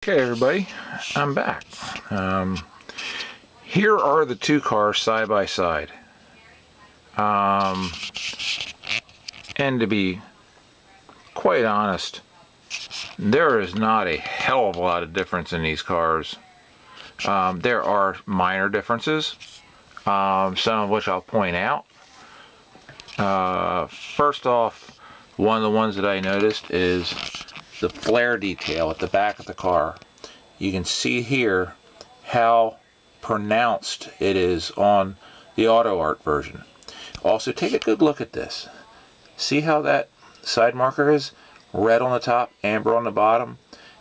Okay, everybody, I'm back. Here are the two cars side by side. And to be quite honest, there is not a hell of a lot of difference in these cars. There are minor differences, some of which I'll point out. First off, one of the ones that I noticed is the flare detail at the back of the car. You can see here how pronounced it is on the AutoArt version. Also, take a good look at this. See how that side marker is? Red on the top, amber on the bottom.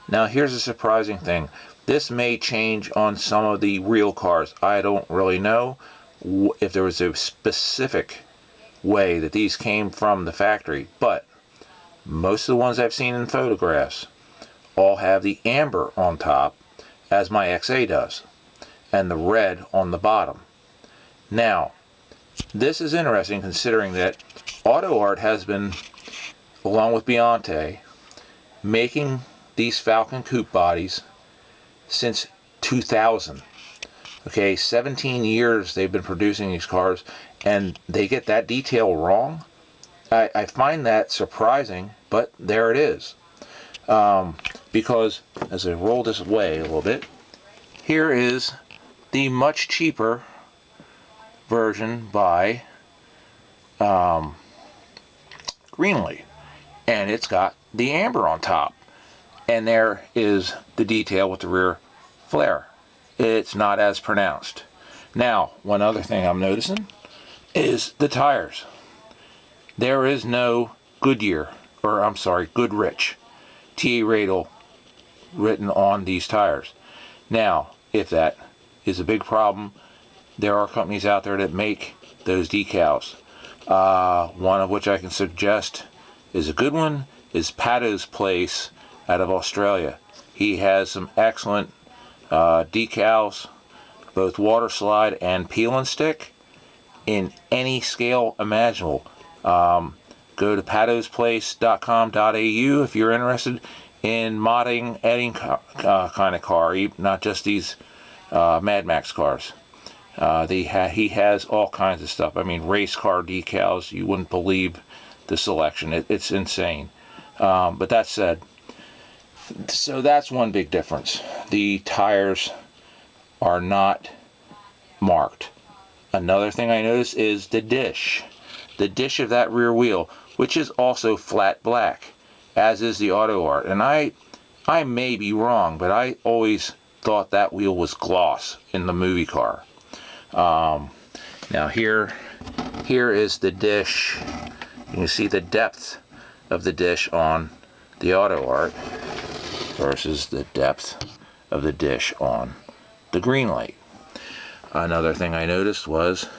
Now here's a surprising thing. This may change on some of the real cars. I don't really know if there was a specific way that these came from the factory, but most of the ones I've seen in photographs all have the amber on top, as my XA does, and the red on the bottom. Now, this is interesting considering that AutoArt has been, along with Beyonce, making these Falcon coupe bodies since 2000. Okay, 17 years they've been producing these cars, and they get that detail wrong. I find that surprising, but there it is. Because, as I roll this away a little bit, here is the much cheaper version by Greenlight. And it's got the amber on top. And there is the detail with the rear flare. It's not as pronounced. Now, one other thing I'm noticing is the tires. There is no Goodyear, or I'm sorry, Goodrich TA Radial written on these tires. Now, if that is a big problem, there are companies out there that make those decals. One of which I can suggest is a good one is Pato's Place out of Australia. He has some excellent decals, both water slide and peel and stick, in any scale imaginable. Go to patosplace.com.au if you're interested in modding any kind of car, not just these Mad Max cars. He has all kinds of stuff. I mean, race car decals, you wouldn't believe the selection. It's insane. But that said, so that's one big difference. The tires are not marked. Another thing I noticed is the dish. The dish of that rear wheel, which is also flat black, as is the AutoArt. And I may be wrong, but I always thought that wheel was gloss in the movie car. Now here is the dish. You can see the depth of the dish on the AutoArt versus the depth of the dish on the Greenlight. Another thing I noticed was,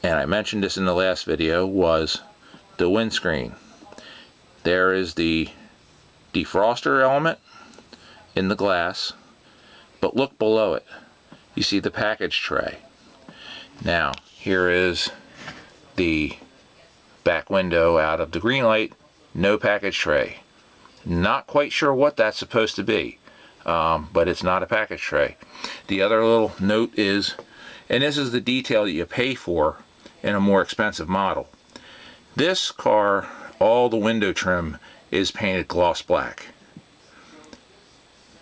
and I mentioned this in the last video, was the windscreen. There is the defroster element in the glass, but look below it. You see the package tray. Now, here is the back window out of the Greenlight, no package tray. Not quite sure what that's supposed to be, but it's not a package tray. The other little note is, and this is the detail that you pay for in a more expensive model. This car, all the window trim is painted gloss black.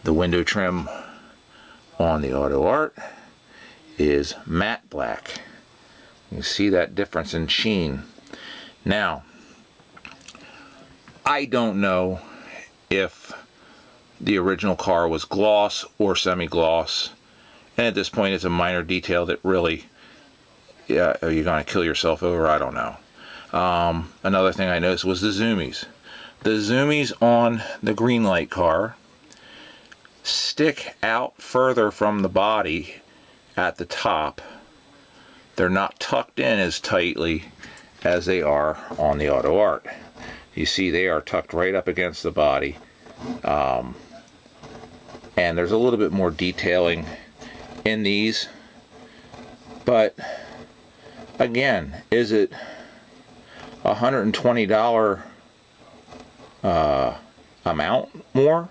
The window trim on the AutoArt is matte black. You see that difference in sheen. Now, I don't know if the original car was gloss or semi-gloss, and at this point it's a minor detail that really, you're going to kill yourself over. I don't know. Another thing I noticed was the zoomies. The zoomies on the Greenlight car stick out further from the body at the top. They're not tucked in as tightly as they are on the AutoArt. You see they are tucked right up against the body. And there's a little bit more detailing in these. But again, is it $120 amount more?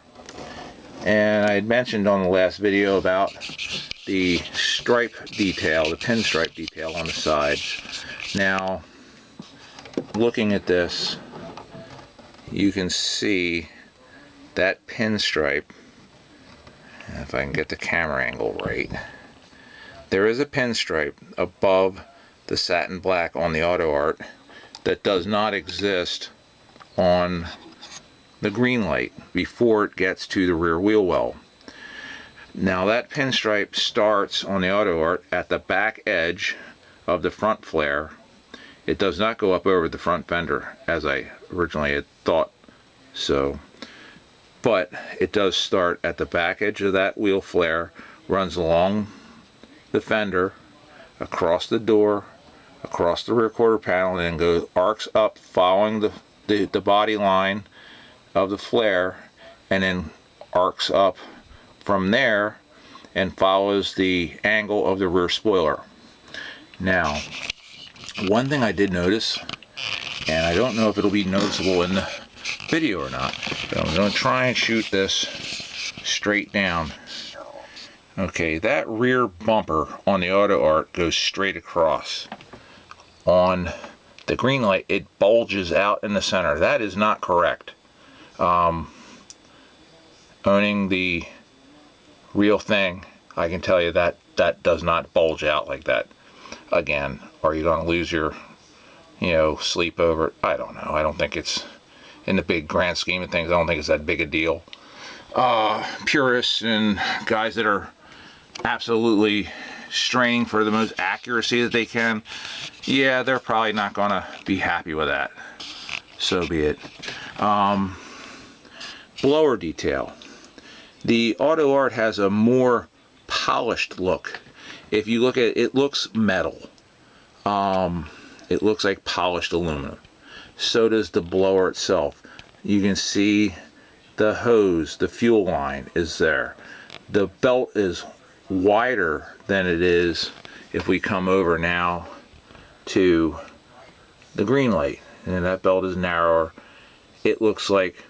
And I had mentioned on the last video about the stripe detail, the pinstripe detail on the sides. Now, looking at this, you can see that pinstripe. If I can get the camera angle right, there is a pinstripe above the satin black on the AutoArt that does not exist on the Greenlight before it gets to the rear wheel well. Now that pinstripe starts on the AutoArt at the back edge of the front flare. It does not go up over the front fender as I originally had thought so, but it does start at the back edge of that wheel flare, runs along the fender, across the door, across the rear quarter panel, and then goes arcs up following the body line of the flare, and then arcs up from there and follows the angle of the rear spoiler. Now, one thing I did notice, and I don't know if it'll be noticeable in the video or not, but I'm going to try and shoot this straight down. Okay, that rear bumper on the AutoArt goes straight across. On the Greenlight, it bulges out in the center. That is not correct. Owning the real thing, I can tell you that that does not bulge out like that. Again, are you going to lose your, sleep over it? I don't know. I don't think it's, in the big grand scheme of things, I don't think it's that big a deal. Purists and guys that are absolutely straining for the most accuracy that they can, yeah, they're probably not going to be happy with that. So be it. Blower detail. The AutoArt has a more polished look. If you look at it, it looks metal. It looks like polished aluminum. So does the blower itself. You can see the hose, the fuel line is there. The belt is wider than it is if we come over now to the Greenlight, and that belt is narrower. It looks like,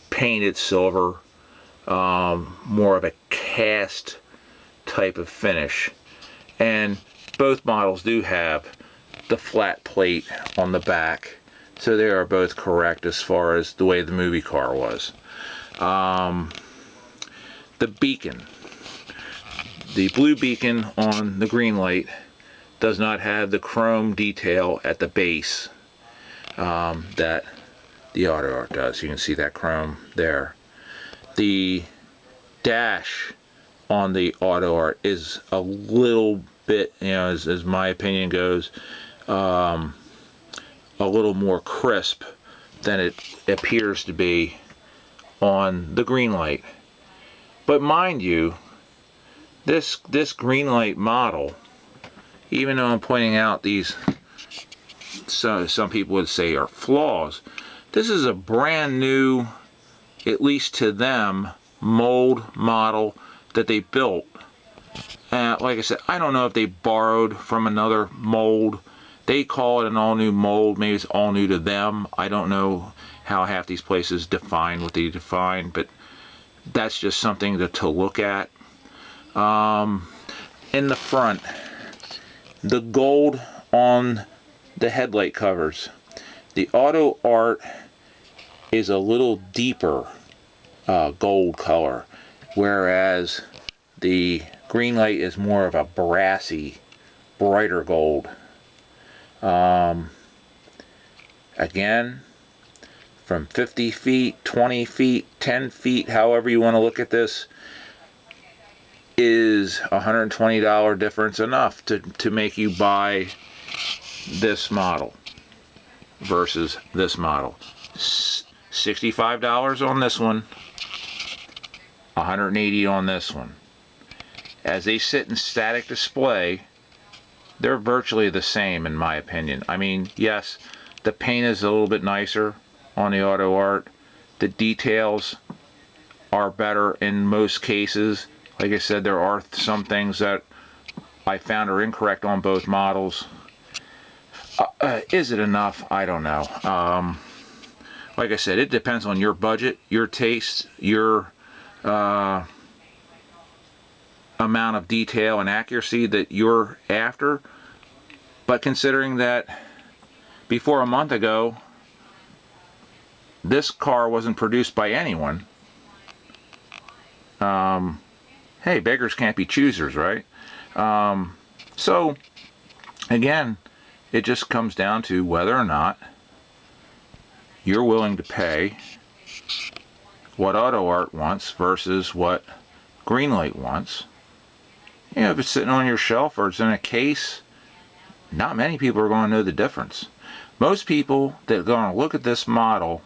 painted silver, more of a cast type of finish. And both models do have the flat plate on the back, so they are both correct as far as the way the movie car was. The beacon, the blue beacon on the Greenlight does not have the chrome detail at the base that the AutoArt does. You can see that chrome there. The dash on the AutoArt is a little bit, as my opinion goes, a little more crisp than it appears to be on the Greenlight. But mind you, this Greenlight model, even though I'm pointing out these, some people would say are flaws, this is a brand new, at least to them, mold model that they built. Like I said, I don't know if they borrowed from another mold. They call it an all-new mold. Maybe it's all new to them. I don't know how half these places define what they define, but that's just something to look at. In the front, the gold on the headlight covers. The AutoArt is a little deeper gold color, whereas the Greenlight is more of a brassy, brighter gold. Again, from 50 feet, 20 feet, 10 feet, however you want to look at this, is $120 difference enough to make you buy this model versus this model. $65 on this one, $180 on this one. As they sit in static display, they're virtually the same in my opinion. I mean, yes, the paint is a little bit nicer on the AutoArt. The details are better in most cases. Like I said, there are some things that I found are incorrect on both models. Is it enough? I don't know. like I said, it depends on your budget, your taste, your amount of detail and accuracy that you're after. But considering that before a month ago, this car wasn't produced by anyone, hey, beggars can't be choosers, right? So, again, it just comes down to whether or not you're willing to pay what AutoArt wants versus what Greenlight wants. You know, if it's sitting on your shelf or it's in a case, not many people are going to know the difference. Most people that are going to look at this model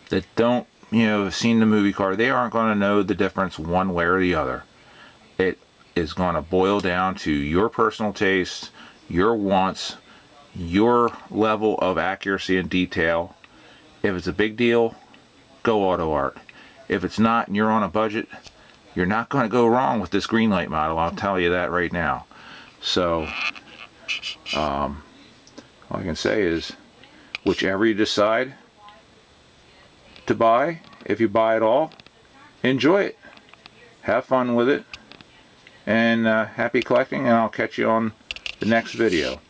that don't, you know, have seen the movie car, they aren't going to know the difference one way or the other. It is going to boil down to your personal taste, your wants, your level of accuracy and detail. If it's a big deal, go AutoArt. If it's not and you're on a budget, you're not going to go wrong with this Greenlight model, I'll tell you that right now. So, all I can say is, whichever you decide to buy, if you buy it all, enjoy it. Have fun with it. And happy collecting, and I'll catch you on the next video.